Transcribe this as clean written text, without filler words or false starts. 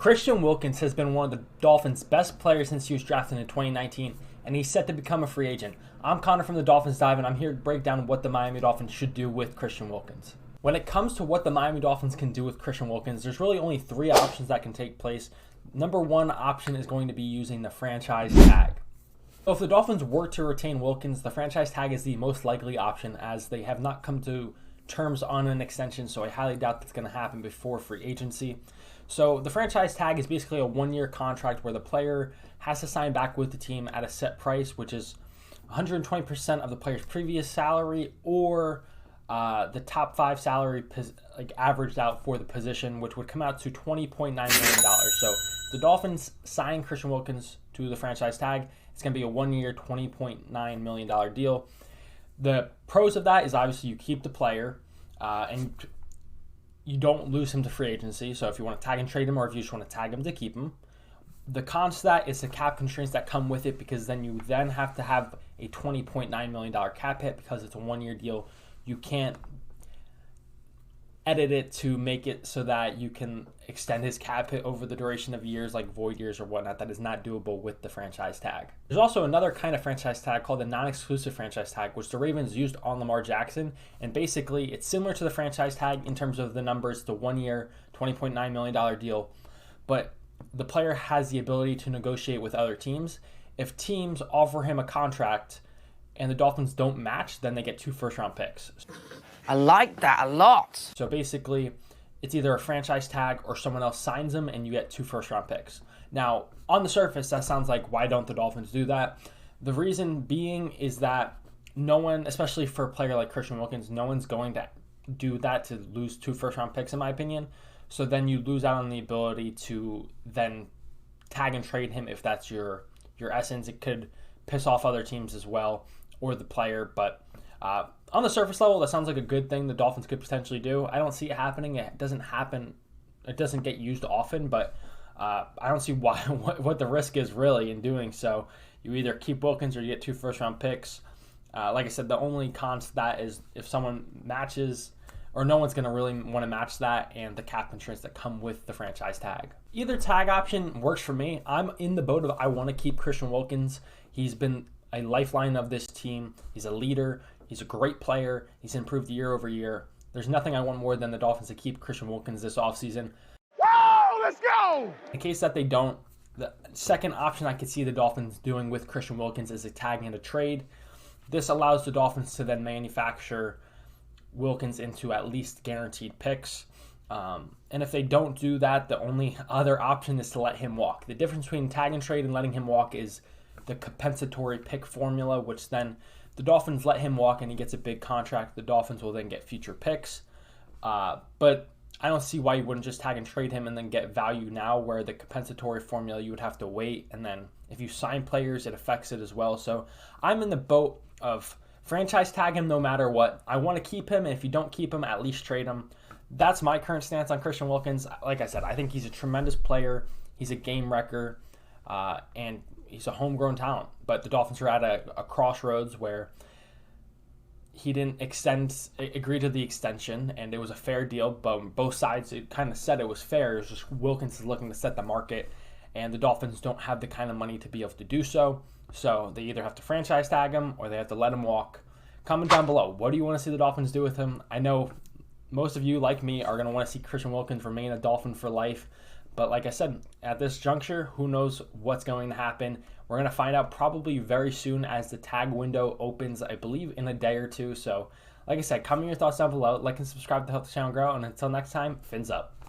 Christian Wilkins has been one of the Dolphins' best players since he was drafted in 2019, and he's set to become a free agent. I'm Connor from the Dolphins Dive, and I'm here to break down what the Miami Dolphins should do with Christian Wilkins. When it comes to what the Miami Dolphins can do with Christian Wilkins, there's really only three options that can take place. Number one option is going to be using the franchise tag. So if the Dolphins were to retain Wilkins, the franchise tag is the most likely option, as they have not come to terms on an extension, so I highly doubt that's going to happen before free agency. So the franchise tag is basically a one-year contract where the player has to sign back with the team at a set price, which is 120% of the player's previous salary, or the top five salary averaged out for the position, which would come out to $20.9 million. So the Dolphins sign Christian Wilkins to the franchise tag. It's going to be a one-year, $20.9 million deal. The pros of that is obviously you keep the player and you don't lose him to free agency. So if you want to tag and trade him, or if you just want to tag him to keep him. The cons to that is the cap constraints that come with it, because then you then have to have a $20.9 million cap hit because it's a one-year deal. You can't edit it to make it so that you can extend his cap hit over the duration of years, like void years or whatnot. That is not doable with the franchise tag. There's also another kind of franchise tag called the non-exclusive franchise tag, which the Ravens used on Lamar Jackson. And basically, it's similar to the franchise tag in terms of the numbers, the one-year, $20.9 million deal. But the player has the ability to negotiate with other teams. If teams offer him a contract and the Dolphins don't match, then they get 2 first-round picks. I like that a lot. So basically, it's either a franchise tag or someone else signs him and you get 2 first-round picks. Now, on the surface, that sounds like, why don't the Dolphins do that? The reason being is that no one, especially for a player like Christian Wilkins, no one's going to do that to lose 2 first-round picks, in my opinion. So then you lose out on the ability to then tag and trade him if that's your essence. It could piss off other teams as well, or the player, but on the surface level, that sounds like a good thing the Dolphins could potentially do. I don't see it happening. It doesn't happen. It doesn't get used often, but I don't see what the risk is really in doing so. You either keep Wilkins or you get 2 first-round picks. Like I said, the only cons to that is if someone matches, or no one's going to really want to match that, and the cap constraints that come with the franchise tag. Either tag option works for me. I'm in the boat of I want to keep Christian Wilkins. He's been a lifeline of this team. He's a leader. He's a great player. He's improved year over year. There's nothing I want more than the Dolphins to keep Christian Wilkins this offseason. Whoa, let's go! In case that they don't, the second option I could see the Dolphins doing with Christian Wilkins is a tag and a trade. This allows the Dolphins to then manufacture Wilkins into at least guaranteed picks. And if they don't do that, the only other option is to let him walk. The difference between tag and trade and letting him walk is the compensatory pick formula, which then the Dolphins let him walk and he gets a big contract. The Dolphins will then get future picks. But I don't see why you wouldn't just tag and trade him and then get value now, where the compensatory formula you would have to wait. And then if you sign players, it affects it as well. So I'm in the boat of franchise tag him no matter what. I want to keep him, and if you don't keep him, at least trade him. That's my current stance on Christian Wilkins. Like I said, I think he's a tremendous player. He's a game wrecker, and he's a homegrown talent. But the Dolphins are at a crossroads where he didn't agree to the extension, and it was a fair deal. But both sides, it kind of said it was fair. It was just Wilkins is looking to set the market, and the Dolphins don't have the kind of money to be able to do so. So they either have to franchise tag him or they have to let him walk. Comment down below. What do you want to see the Dolphins do with him? I know most of you, like me, are going to want to see Christian Wilkins remain a Dolphin for life. But like I said, at this juncture, who knows what's going to happen. We're going to find out probably very soon as the tag window opens, I believe in a day or two. So like I said, comment your thoughts down below. Like and subscribe to help the channel grow. And until next time, fins up.